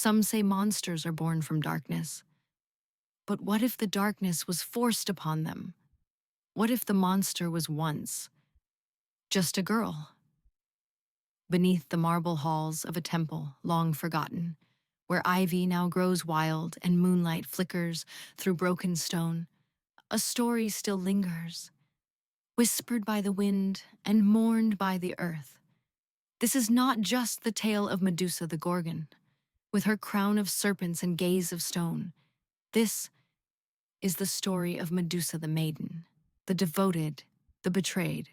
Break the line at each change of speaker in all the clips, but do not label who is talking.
Some say monsters are born from darkness. But what if the darkness was forced upon them? What if the monster was once just a girl? Beneath the marble halls of a temple long forgotten, where ivy now grows wild and moonlight flickers through broken stone, a story still lingers, whispered by the wind and mourned by the earth. This is not just the tale of Medusa the Gorgon, with her crown of serpents and gaze of stone. This is the story of Medusa the maiden, the devoted, the betrayed,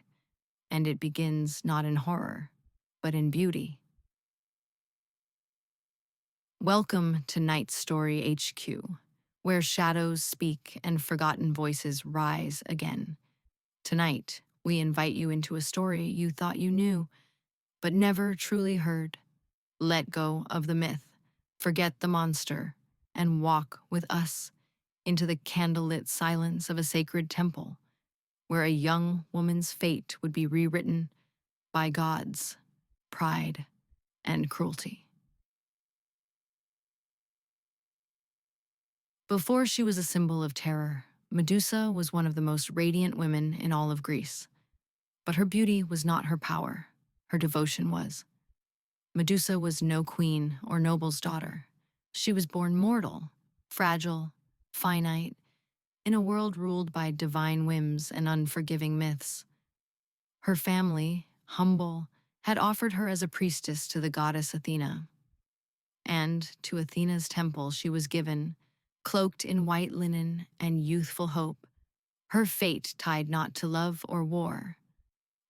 and it begins not in horror, but in beauty. Welcome to Night Story HQ, where shadows speak and forgotten voices rise again. Tonight, we invite you into a story you thought you knew, but never truly heard. Let go of the myth, forget the monster, and walk with us into the candlelit silence of a sacred temple, where a young woman's fate would be rewritten by gods, pride, and cruelty. Before she was a symbol of terror, Medusa was one of the most radiant women in all of Greece. But her beauty was not her power, her devotion was. Medusa was no queen or noble's daughter. She was born mortal, fragile, finite, in a world ruled by divine whims and unforgiving myths. Her family, humble, had offered her as a priestess to the goddess Athena. And to Athena's temple she was given, cloaked in white linen and youthful hope, her fate tied not to love or war,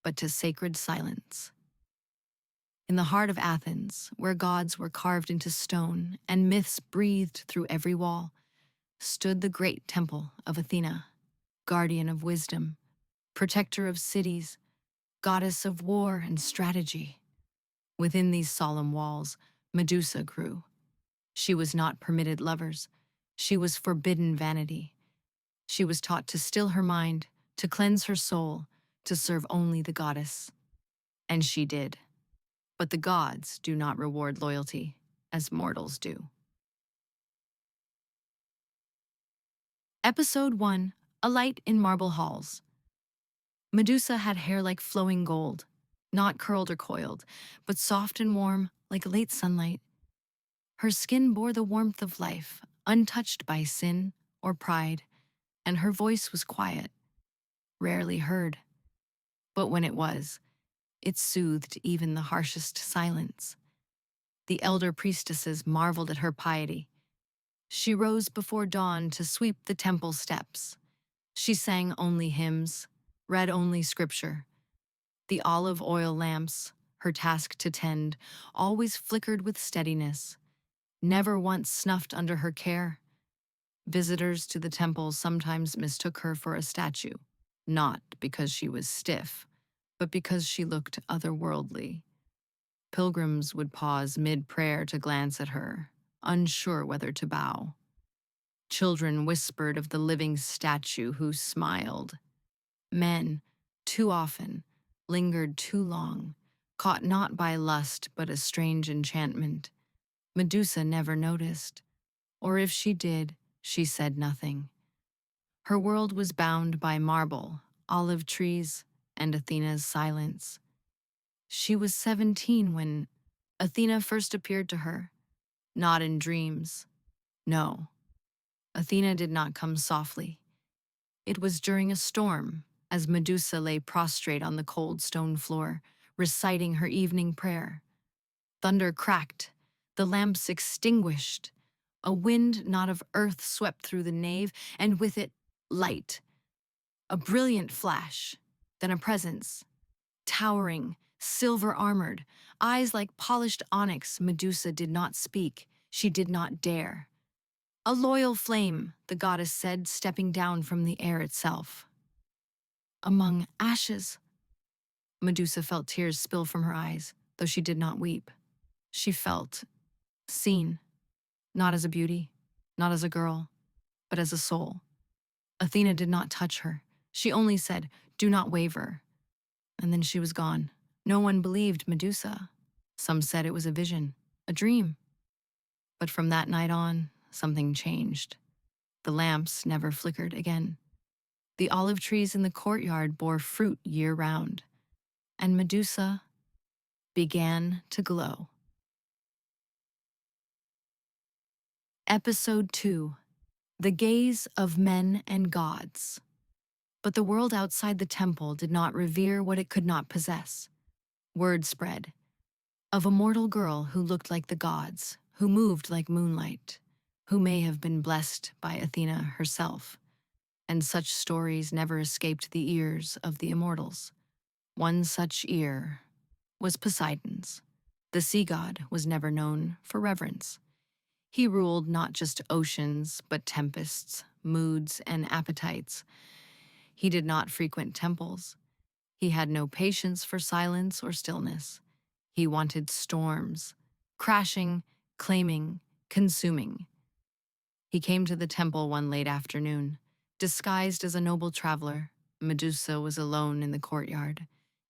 but to sacred silence. In the heart of Athens, where gods were carved into stone and myths breathed through every wall, stood the great temple of Athena, guardian of wisdom, protector of cities, goddess of war and strategy. Within these solemn walls, Medusa grew. She was not permitted lovers. She was forbidden vanity. She was taught to still her mind, to cleanse her soul, to serve only the goddess. And she did. But the gods do not reward loyalty, as mortals do. Episode 1, A Light in Marble Halls. Medusa had hair like flowing gold, not curled or coiled, but soft and warm like late sunlight. Her skin bore the warmth of life, untouched by sin or pride, and her voice was quiet, rarely heard. But when it was, it soothed even the harshest silence. The elder priestesses marveled at her piety. She rose before dawn to sweep the temple steps. She sang only hymns, read only scripture. The olive oil lamps, her task to tend, always flickered with steadiness, never once snuffed under her care. Visitors to the temple sometimes mistook her for a statue, not because she was stiff, but because she looked otherworldly. Pilgrims would pause mid-prayer to glance at her, unsure whether to bow. Children whispered of the living statue who smiled. Men, too often, lingered too long, caught not by lust but a strange enchantment. Medusa never noticed, or if she did, she said nothing. Her world was bound by marble, olive trees, and Athena's silence. She was 17 when Athena first appeared to her, not in dreams. No, Athena did not come softly. It was during a storm, as Medusa lay prostrate on the cold stone floor, reciting her evening prayer. Thunder cracked, the lamps extinguished. A wind not of earth swept through the nave, and with it, light. A brilliant flash, then a presence. Towering, silver-armored, eyes like polished onyx. Medusa did not speak. She did not dare. A loyal flame, the goddess said, stepping down from the air itself. Among ashes. Medusa felt tears spill from her eyes, though she did not weep. She felt seen, not as a beauty, not as a girl, but as a soul. Athena did not touch her. She only said, "Do not waver." And then she was gone. No one believed Medusa. Some said it was a vision, a dream. But from that night on, something changed. The lamps never flickered again. The olive trees in the courtyard bore fruit year-round, and Medusa began to glow. Episode 2. The Gaze of Men and Gods. But the world outside the temple did not revere what it could not possess. Word spread of a mortal girl who looked like the gods, who moved like moonlight, who may have been blessed by Athena herself. And such stories never escaped the ears of the immortals. One such ear was Poseidon's. The sea god was never known for reverence. He ruled not just oceans, but tempests, moods, and appetites. He did not frequent temples. He had no patience for silence or stillness. He wanted storms, crashing, claiming, consuming. He came to the temple one late afternoon. Disguised as a noble traveler, Medusa was alone in the courtyard,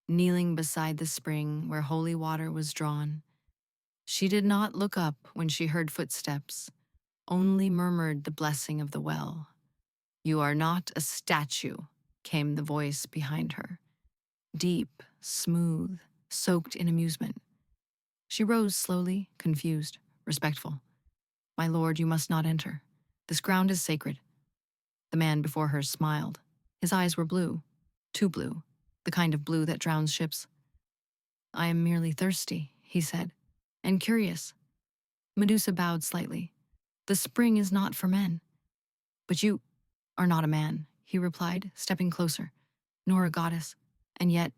kneeling beside the spring where holy water was drawn. She did not look up when she heard footsteps, only murmured the blessing of the well. "You are not a statue," came the voice behind her. Deep, smooth, soaked in amusement. She rose slowly, confused, respectful. "My lord, you must not enter. This ground is sacred." The man before her smiled. His eyes were blue, too blue, the kind of blue that drowns ships. "I am merely thirsty," he said, "and curious." Medusa bowed slightly. "The spring is not for men." "But you are not a man," he replied, stepping closer, "nor a goddess, and yet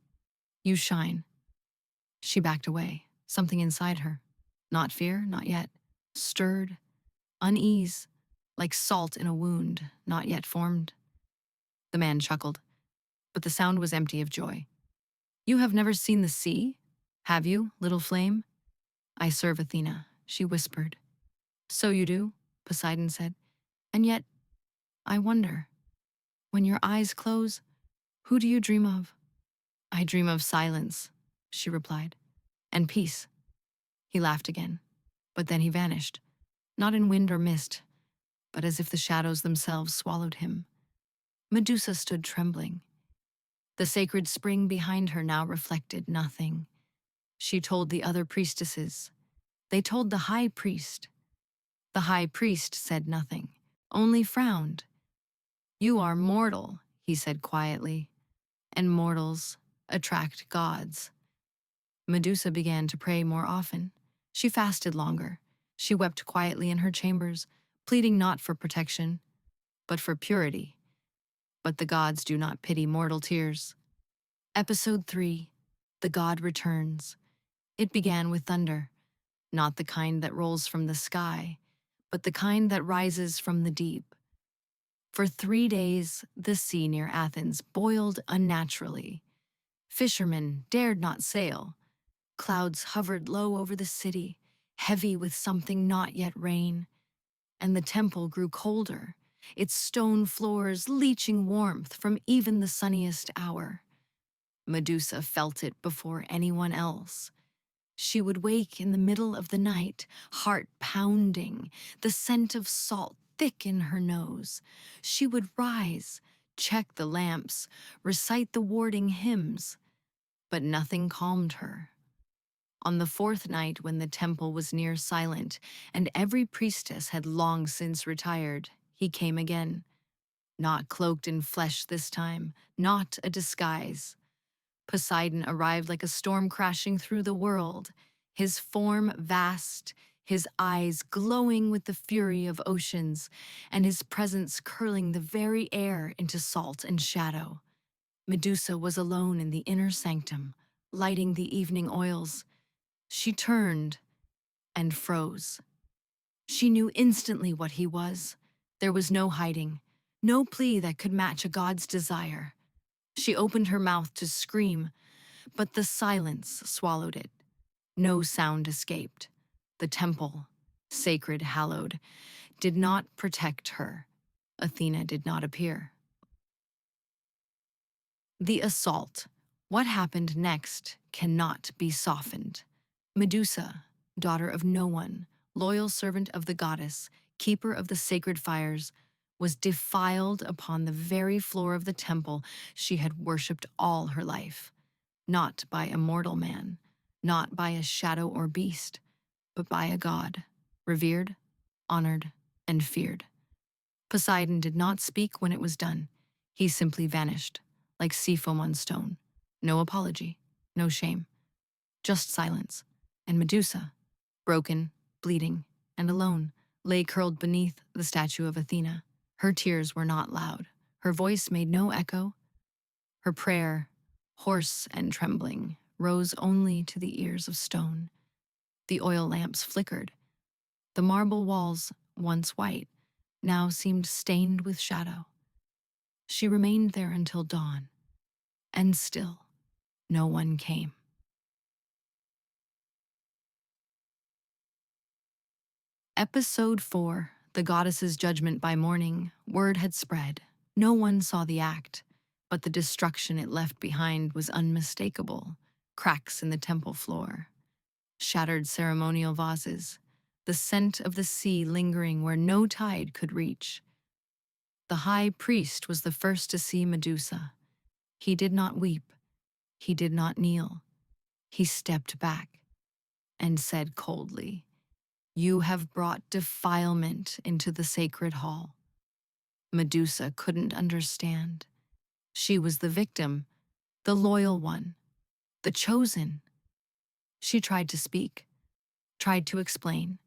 you shine." She backed away, something inside her, not fear, not yet, stirred, unease, like salt in a wound, not yet formed. The man chuckled, but the sound was empty of joy. "You have never seen the sea, have you, little flame?" "I serve Athena," she whispered. "So you do," Poseidon said. "And yet, I wonder, when your eyes close, who do you dream of?" "I dream of silence," she replied, "and peace." He laughed again, but then he vanished, not in wind or mist, but as if the shadows themselves swallowed him. Medusa stood trembling. The sacred spring behind her now reflected nothing. She told the other priestesses. They told the high priest. The high priest said nothing, only frowned. "You are mortal," he said quietly, "and mortals attract gods." Medusa began to pray more often. She fasted longer. She wept quietly in her chambers, pleading not for protection, but for purity. But the gods do not pity mortal tears. Episode 3. The God Returns. It began with thunder, not the kind that rolls from the sky, but the kind that rises from the deep. For 3 days, the sea near Athens boiled unnaturally. Fishermen dared not sail. Clouds hovered low over the city, heavy with something not yet rain. And the temple grew colder, its stone floors leaching warmth from even the sunniest hour. Medusa felt it before anyone else. She would wake in the middle of the night, heart pounding, the scent of salt thick in her nose. She would rise, check the lamps, recite the warding hymns, but nothing calmed her. On the 4th night, when the temple was near silent and every priestess had long since retired, he came again. Not cloaked in flesh this time, not a disguise. Poseidon arrived like a storm crashing through the world, his form vast, his eyes glowing with the fury of oceans, and his presence curling the very air into salt and shadow. Medusa was alone in the inner sanctum, lighting the evening oils. She turned and froze. She knew instantly what he was. There was no hiding, no plea that could match a god's desire. She opened her mouth to scream, but the silence swallowed it. No sound escaped. The temple, sacred, hallowed, did not protect her. Athena did not appear. The assault. What happened next cannot be softened. Medusa, daughter of no one, loyal servant of the goddess, keeper of the sacred fires, was defiled upon the very floor of the temple she had worshipped all her life, not by a mortal man, not by a shadow or beast, but by a god, revered, honored, and feared. Poseidon did not speak when it was done. He simply vanished, like sea foam on stone. No apology, no shame, just silence. And Medusa, broken, bleeding, and alone, lay curled beneath the statue of Athena. Her tears were not loud. Her voice made no echo. Her prayer, hoarse and trembling, rose only to the ears of stone. The oil lamps flickered. The marble walls, once white, now seemed stained with shadow. She remained there until dawn, and still no one came. Episode 4, The Goddess's Judgment by Morning. Word had spread. No one saw the act, but the destruction it left behind was unmistakable. Cracks in the temple floor, shattered ceremonial vases, the scent of the sea lingering where no tide could reach. The high priest was the first to see Medusa. He did not weep. He did not kneel. He stepped back and said coldly, "You have brought defilement into the sacred hall." Medusa couldn't understand. She was the victim, the loyal one, the chosen. She tried to speak, tried to explain,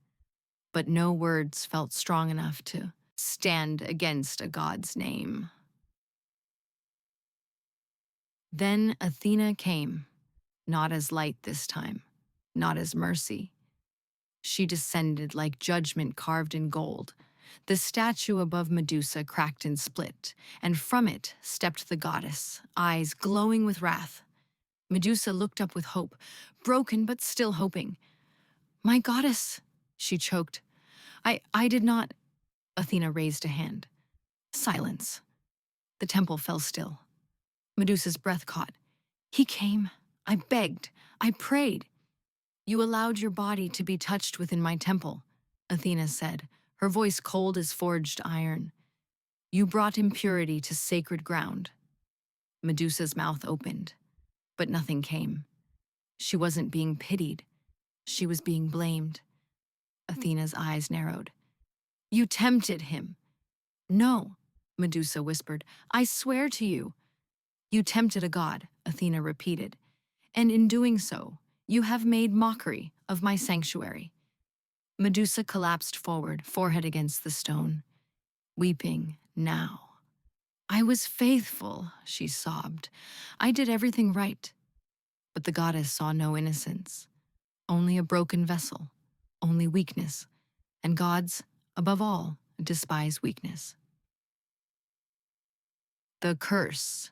but no words felt strong enough to stand against a god's name. Then Athena came, not as light this time, not as mercy. She descended like judgment carved in gold. The statue above Medusa cracked and split, and from it stepped the goddess, eyes glowing with wrath. Medusa looked up with hope, broken but still hoping. "My goddess," she choked. I did not." Athena raised a hand. Silence. The temple fell still. Medusa's breath caught. "He came. I begged. I prayed. You allowed your body to be touched within my temple," Athena said, her voice cold as forged iron. "You brought impurity to sacred ground." Medusa's mouth opened, but nothing came. She wasn't being pitied. She was being blamed. Athena's eyes narrowed. "You tempted him." "No," Medusa whispered. "I swear to you." "You tempted a god," Athena repeated. "And in doing so, you have made mockery of my sanctuary." Medusa collapsed forward, forehead against the stone, weeping now. "I was faithful," she sobbed. "I did everything right." But the goddess saw no innocence, only a broken vessel, only weakness, and gods, above all, despise weakness. The curse.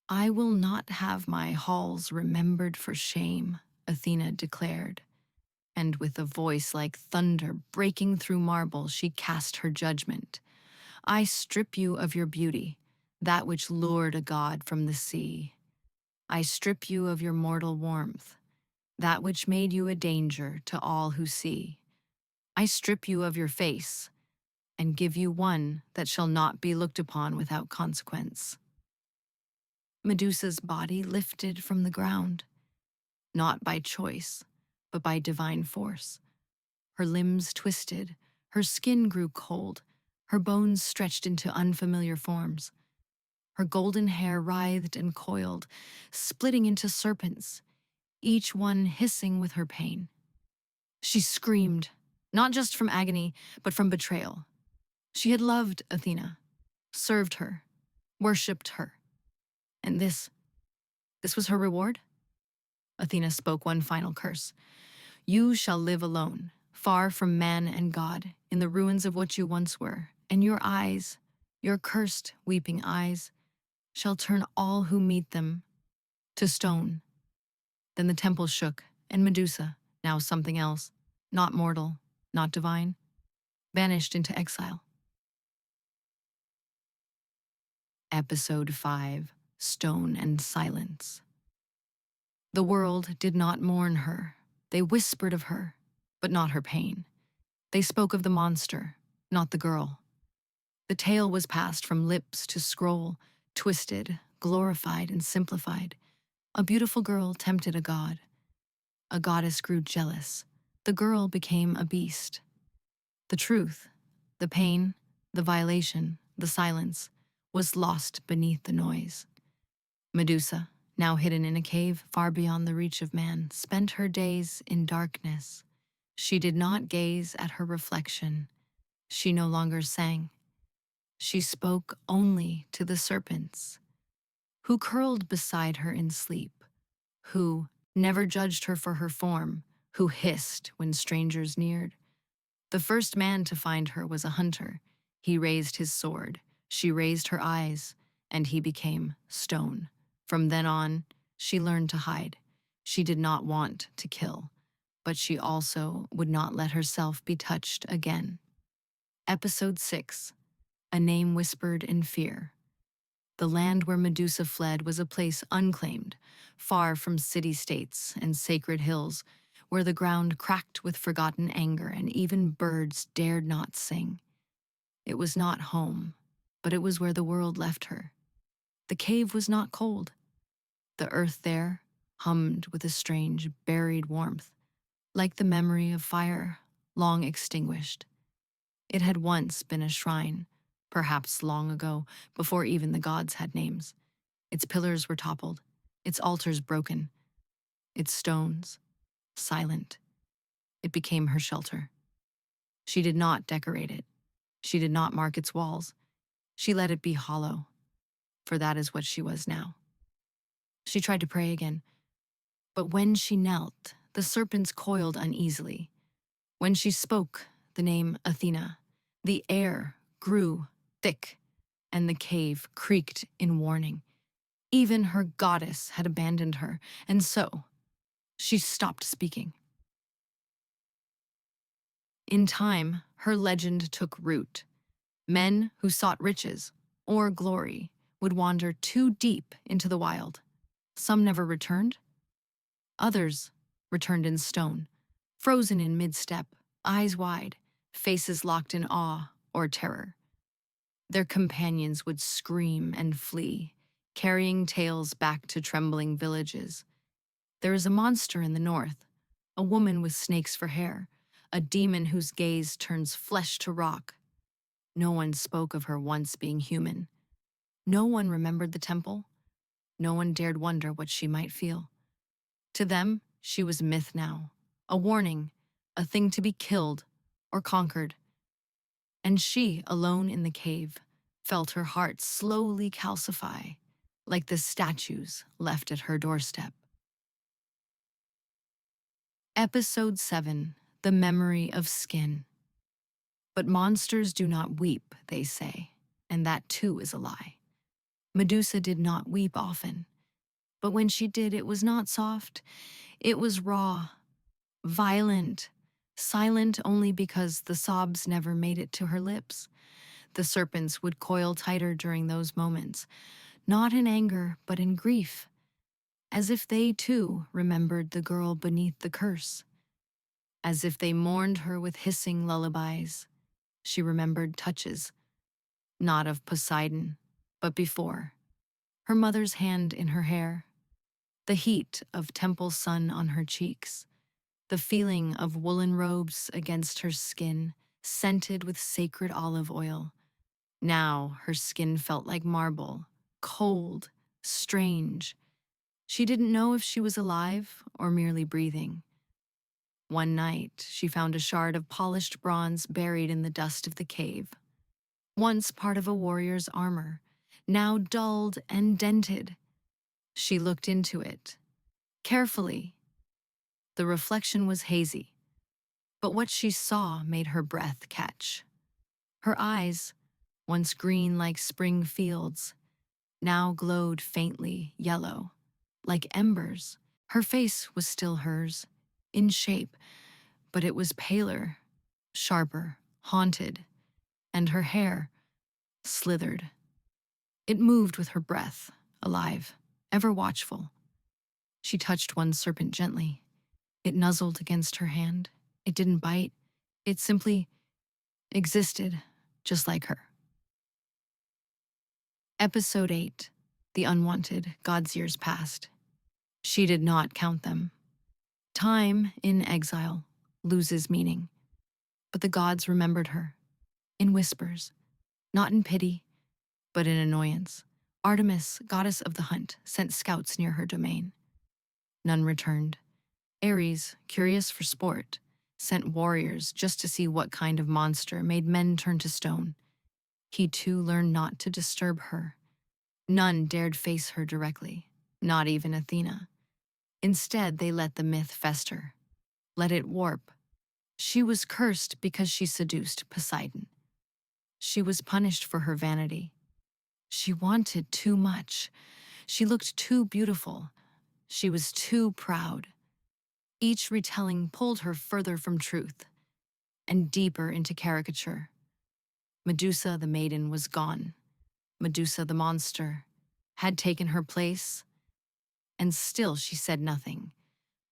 "I will not have my halls remembered for shame," Athena declared. And with a voice like thunder breaking through marble, she cast her judgment. "I strip you of your beauty, that which lured a god from the sea. I strip you of your mortal warmth, that which made you a danger to all who see. I strip you of your face, and give you one that shall not be looked upon without consequence." Medusa's body lifted from the ground, not by choice, but by divine force. Her limbs twisted, her skin grew cold, her bones stretched into unfamiliar forms. Her golden hair writhed and coiled, splitting into serpents, each one hissing with her pain. She screamed, not just from agony, but from betrayal. She had loved Athena, served her, worshipped her. And this was her reward? Athena spoke one final curse. "You shall live alone, far from man and God, in the ruins of what you once were, and your eyes, your cursed, weeping eyes, shall turn all who meet them to stone." Then the temple shook, and Medusa, now something else, not mortal, not divine, vanished into exile. Episode 5, Stone and Silence. The world did not mourn her. They whispered of her. but not her pain. They spoke of the monster, not the girl. The tale was passed from lips to scroll, twisted, glorified, and simplified. A beautiful girl tempted a god. A goddess grew jealous. The girl became a beast. The truth, the pain, the violation, the silence, was lost beneath the noise. Medusa, now hidden in a cave far beyond the reach of man, spent her days in darkness. She did not gaze at her reflection. She no longer sang. She spoke only to the serpents, who curled beside her in sleep, who never judged her for her form, who hissed when strangers neared. The first man to find her was a hunter. He raised his sword, she raised her eyes, and he became stone. From then on, she learned to hide. She did not want to kill, but she also would not let herself be touched again. Episode 6. A Name Whispered in Fear. The land where Medusa fled was a place unclaimed, far from city-states and sacred hills, where the ground cracked with forgotten anger and even birds dared not sing. It was not home, but it was where the world left her. The cave was not cold. The earth there hummed with a strange, buried warmth, like the memory of fire long extinguished. It had once been a shrine, perhaps long ago, before even the gods had names. Its pillars were toppled, its altars broken, its stones silent. It became her shelter. She did not decorate it. She did not mark its walls. She let it be hollow, for that is what she was now. She tried to pray again, but when she knelt, the serpents coiled uneasily. When she spoke the name Athena, the air grew thick, and the cave creaked in warning. Even her goddess had abandoned her, and so she stopped speaking. In time, her legend took root. Men who sought riches or glory would wander too deep into the wild. Some never returned. Others returned in stone, frozen in mid-step, eyes wide, faces locked in awe or terror. Their companions would scream and flee, carrying tales back to trembling villages. There is a monster in the north, a woman with snakes for hair, a demon whose gaze turns flesh to rock. No one spoke of her once being human. No one remembered the temple. No one dared wonder what she might feel. To them, she was myth now, a warning, a thing to be killed or conquered. And she, alone in the cave, felt her heart slowly calcify, like the statues left at her doorstep. Episode 7. The Memory of Skin. But monsters do not weep, they say, and that too is a lie. Medusa did not weep often, but when she did, it was not soft. It was raw, violent, silent only because the sobs never made it to her lips. The serpents would coil tighter during those moments, not in anger, but in grief, as if they too remembered the girl beneath the curse, as if they mourned her with hissing lullabies. She remembered touches, not of Poseidon, but before. Her mother's hand in her hair, the heat of temple sun on her cheeks, the feeling of woolen robes against her skin, scented with sacred olive oil. Now her skin felt like marble, cold, strange. She didn't know if she was alive or merely breathing. One night, she found a shard of polished bronze buried in the dust of the cave. Once part of a warrior's armor, now dulled and dented. She looked into it, carefully. The reflection was hazy, but what she saw made her breath catch. Her eyes, once green like spring fields, now glowed faintly yellow, like embers. Her face was still hers, in shape, but it was paler, sharper, haunted, and her hair slithered. It moved with her breath, alive, ever watchful. She touched one serpent gently. It nuzzled against her hand. It didn't bite. It simply existed, just like her. Episode 8. The Unwanted. God's Years Passed. She did not count them. Time, in exile, loses meaning. But the gods remembered her. In whispers. Not in pity, but in annoyance. Artemis, goddess of the hunt, sent scouts near her domain. None returned. Ares, curious for sport, sent warriors just to see what kind of monster made men turn to stone. He too learned not to disturb her. None dared face her directly, not even Athena. Instead, they let the myth fester, let it warp. She was cursed because she seduced Poseidon. She was punished for her vanity. She wanted too much. She looked too beautiful. She was too proud. Each retelling pulled her further from truth and deeper into caricature. Medusa the maiden was gone. Medusa the monster had taken her place, and still she said nothing.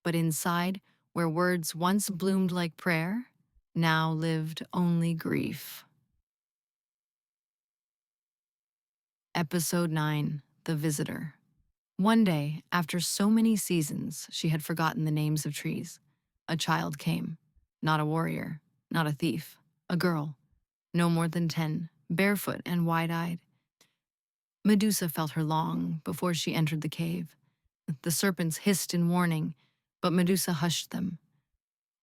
But inside, where words once bloomed like prayer, now lived only grief. Episode 9. The Visitor. One day, after so many seasons, she had forgotten the names of trees. A child came. Not a warrior, not a thief. A girl, no more than 10, barefoot and wide-eyed. Medusa felt her long before she entered the cave. The serpents hissed in warning, but Medusa hushed them.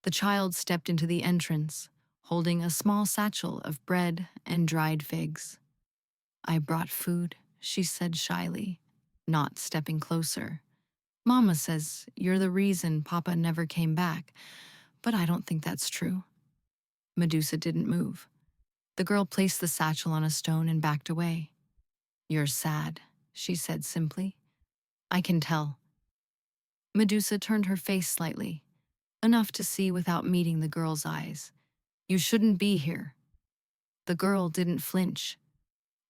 The child stepped into the entrance, holding a small satchel of bread and dried figs. "I brought food," she said shyly, not stepping closer. "Mama says you're the reason Papa never came back, but I don't think that's true." Medusa didn't move. The girl placed the satchel on a stone and backed away. "You're sad," she said simply. "I can tell." Medusa turned her face slightly, enough to see without meeting the girl's eyes. "You shouldn't be here." The girl didn't flinch.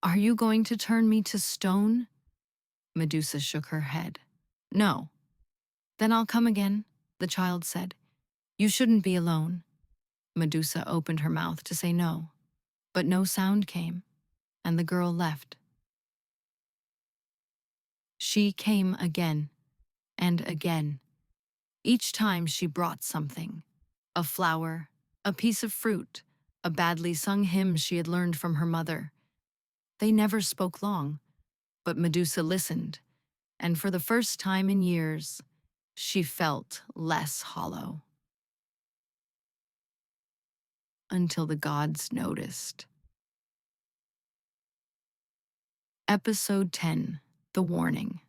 "Are you going to turn me to stone?" Medusa shook her head. "No." "Then I'll come again," the child said. "You shouldn't be alone." Medusa opened her mouth to say no, but no sound came, and the girl left. She came again, and again. Each time she brought something. A flower, a piece of fruit, a badly sung hymn she had learned from her mother. They never spoke long, but Medusa listened, and for the first time in years, she felt less hollow. Until the gods noticed. Episode 10. The Warning.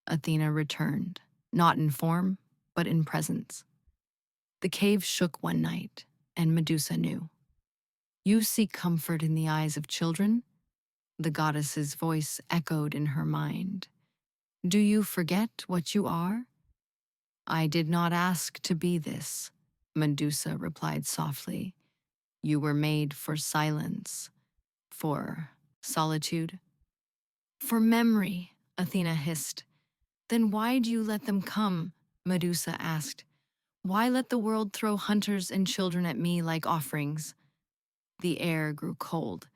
Athena returned, not in form, but in presence. The cave shook one night, and Medusa knew. "You seek comfort in the eyes of children?" The goddess's voice echoed in her mind. "Do you forget what you are?" "I did not ask to be this," Medusa replied softly. "You were made for silence, for solitude." "For memory," Athena hissed. "Then why do you let them come?" Medusa asked. "Why let the world throw hunters and children at me like offerings?" The air grew cold.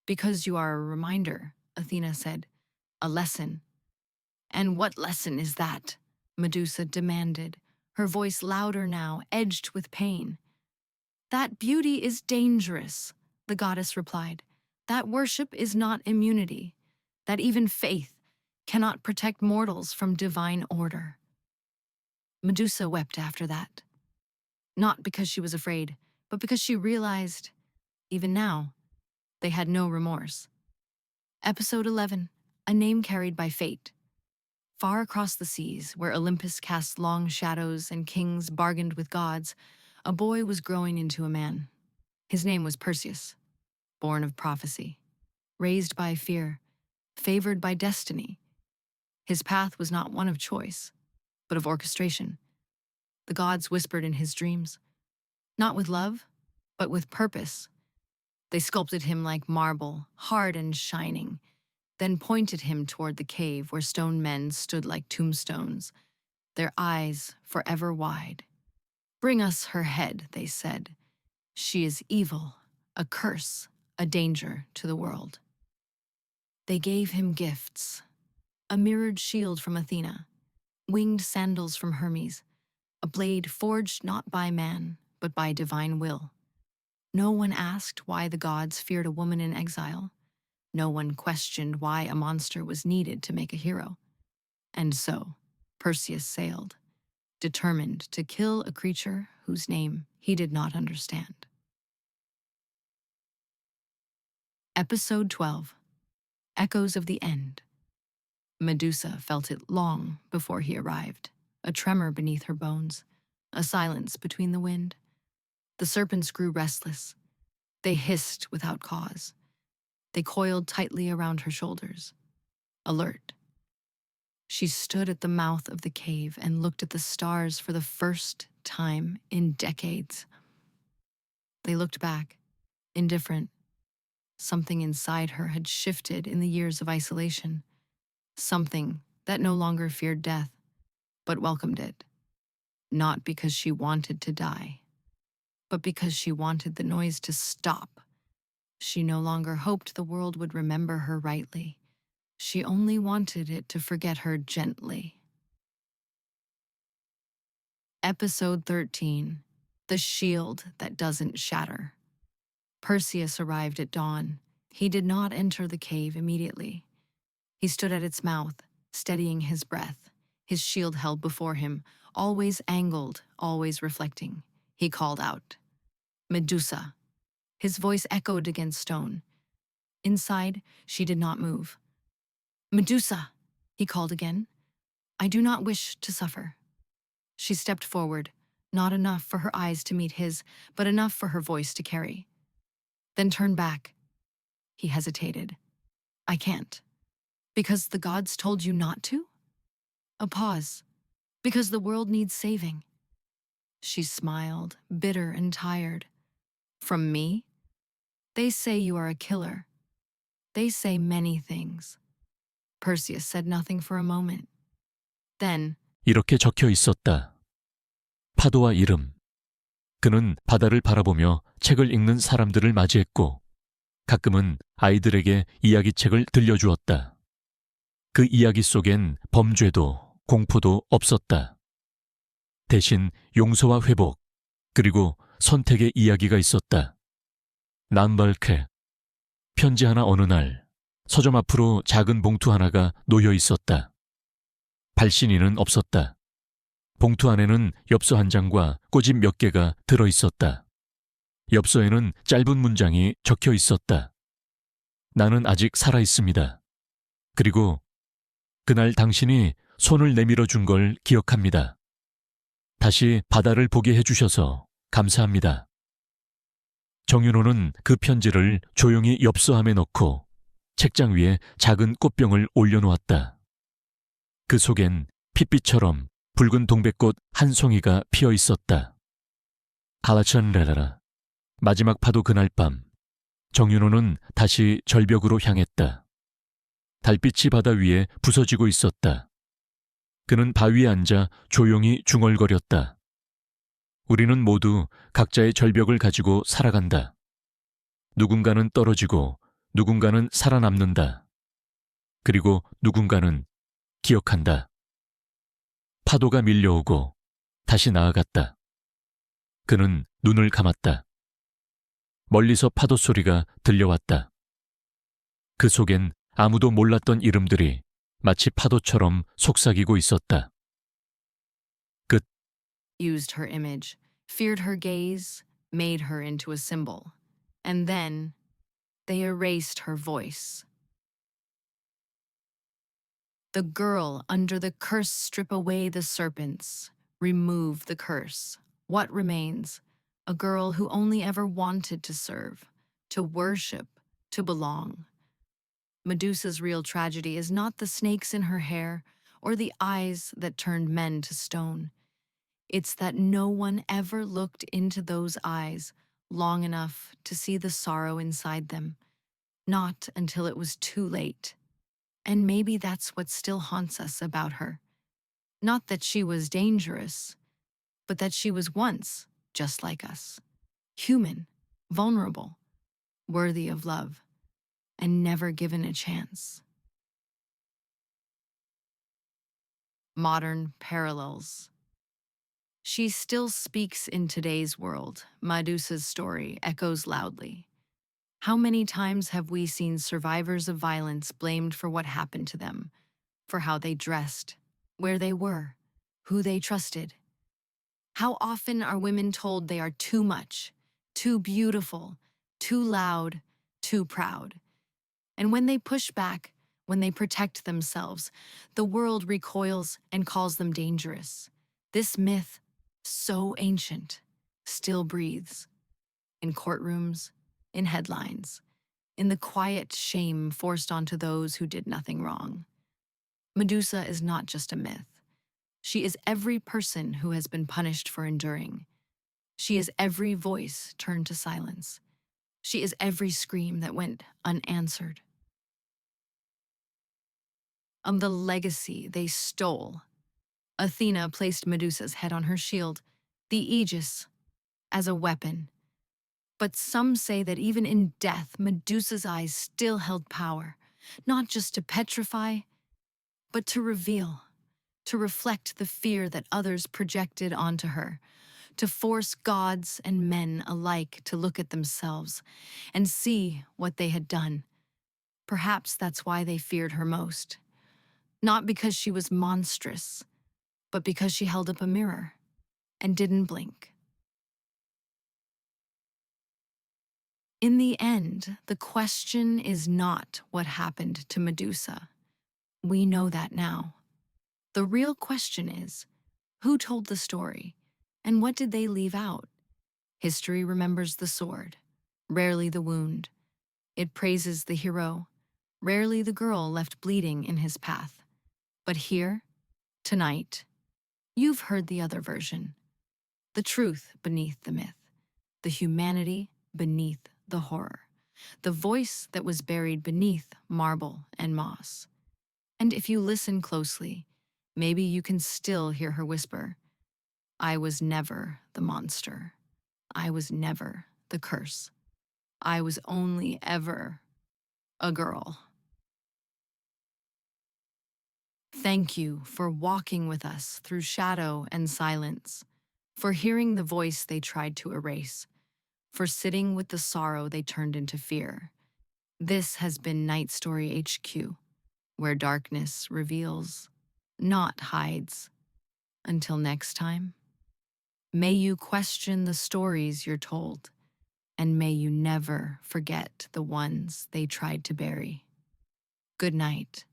"Because you are a reminder," Athena said. "A lesson." "And what lesson is that?" Medusa demanded, her voice louder now, edged with pain. "That beauty is dangerous," the goddess replied. "That worship is not immunity. That even faith cannot protect mortals from divine order." Medusa wept after that. Not because she was afraid, but because she realized, even now, they had no remorse. Episode 11. A Name Carried by Fate. Far across the seas, where Olympus cast long shadows and kings bargained with gods, a boy was growing into a man. His name was Perseus, born of prophecy, raised by fear, favored by destiny. His path was not one of choice, but of orchestration. The gods whispered in his dreams, not with love, but with purpose. They sculpted him like marble, hard and shining, then pointed him toward the cave where stone men stood like tombstones, their eyes forever wide. Bring us her head, they said. She is evil, a curse, a danger to the world. They gave him gifts, a mirrored shield from Athena, winged sandals from Hermes, a blade forged not by man, but by divine will. No one asked why the gods feared a woman in exile. No one questioned why a monster was needed to make a hero. And so, Perseus sailed, determined to kill a creature whose name he did not understand. Episode 12. Echoes of the End. Medusa felt it long before he arrived, a tremor beneath her bones, a silence between the wind. The serpents grew restless. They hissed without cause. They coiled tightly around her shoulders, alert. She stood at the mouth of the cave and looked at the stars for the first time in decades. They looked back, indifferent. Something inside her had shifted in the years of isolation. Something that no longer feared death, but welcomed it. Not because she wanted to die, but because she wanted the noise to stop. She no longer hoped the world would remember her rightly. She only wanted it to forget her gently. Episode 13. The Shield That Doesn't Shatter. Perseus arrived at dawn. He did not enter the cave immediately. He stood at its mouth, steadying his breath, his shield held before him, always angled, always reflecting. He called out, "Medusa." His voice echoed against stone. Inside, she did not move. "Medusa," he called again. "I do not wish to suffer." She stepped forward, not enough for her eyes to meet his, but enough for her voice to carry. Then turned back. He hesitated. "I can't." "Because the gods told you not to?" A pause. "Because the world needs saving." She smiled, bitter and tired. "From me? They say you are a killer. They say many things." Perseus said nothing for a moment. Then,
이렇게 적혀 있었다. 파도와 이름. 그는 바다를 바라보며 책을 읽는 사람들을 맞이했고 가끔은 아이들에게 이야기책을 들려주었다. 그 이야기 속엔 범죄도 공포도 없었다. 대신 용서와 회복, 그리고 선택의 이야기가 있었다. 남발케. 편지 하나 어느 날 서점 앞으로 작은 봉투 하나가 놓여 있었다. 발신인은 없었다. 봉투 안에는 엽서 한 장과 꼬집 몇 개가 들어 있었다. 엽서에는 짧은 문장이 적혀 있었다. 나는 아직 살아 있습니다. 그리고 그날 당신이 손을 내밀어 준 걸 기억합니다. 다시 바다를 보게 해주셔서 감사합니다. 정윤호는 그 편지를 조용히 엽서함에 넣고 책장 위에 작은 꽃병을 올려놓았다. 그 속엔 핏빛처럼 붉은 동백꽃 한 송이가 피어 있었다. 갈라천레라라. 마지막 파도 그날 밤, 정윤호는 다시 절벽으로 향했다. 달빛이 바다 위에 부서지고 있었다. 그는 바위에 앉아 조용히 중얼거렸다. 우리는 모두 각자의 절벽을 가지고 살아간다. 누군가는 떨어지고 누군가는 살아남는다. 그리고 누군가는 기억한다. 파도가 밀려오고 다시 나아갔다. 그는 눈을 감았다. 멀리서 파도 소리가 들려왔다. 그 속엔 아무도 몰랐던 이름들이 마치 파도처럼 속삭이고 있었다. 끝.
used her image, feared her gaze, made her into a symbol. And then, they erased her voice. The girl under the curse strip away the serpents, remove the curse. What remains? A girl who only ever wanted to serve, to worship, to belong. Medusa's real tragedy is not the snakes in her hair or the eyes that turned men to stone. It's that no one ever looked into those eyes long enough to see the sorrow inside them, not until it was too late. And maybe that's what still haunts us about her. Not that she was dangerous, but that she was once just like us, human, vulnerable, worthy of love, and never given a chance. Modern parallels. She still speaks in today's world. Medusa's story echoes loudly. How many times have we seen survivors of violence blamed for what happened to them, for how they dressed, where they were, who they trusted? How often are women told they are too much, too beautiful, too loud, too proud? And when they push back, when they protect themselves, the world recoils and calls them dangerous. This myth, so ancient, still breathes in courtrooms, in headlines, in the quiet shame forced onto those who did nothing wrong. Medusa is not just a myth. She is every person who has been punished for enduring. She is every voice turned to silence. She is every scream that went unanswered. The legacy they stole. Athena placed Medusa's head on her shield, the aegis, as a weapon. But some say that even in death, Medusa's eyes still held power, not just to petrify, but to reveal, to reflect the fear that others projected onto her, to force gods and men alike to look at themselves and see what they had done. Perhaps that's why they feared her most. Not because she was monstrous, but because she held up a mirror and didn't blink. In the end, the question is not what happened to Medusa. We know that now. The real question is, who told the story, and what did they leave out? History remembers the sword, rarely the wound. It praises the hero, rarely the girl left bleeding in his path. But here, tonight, you've heard the other version. The truth beneath the myth, the humanity beneath the horror, the voice that was buried beneath marble and moss. And if you listen closely, maybe you can still hear her whisper, I was never the monster. I was never the curse. I was only ever a girl. Thank you for walking with us through shadow and silence, for hearing the voice they tried to erase, for sitting with the sorrow they turned into fear. This has been Night Story HQ, where darkness reveals, not hides. Until next time, may you question the stories you're told, and may you never forget the ones they tried to bury. Good night.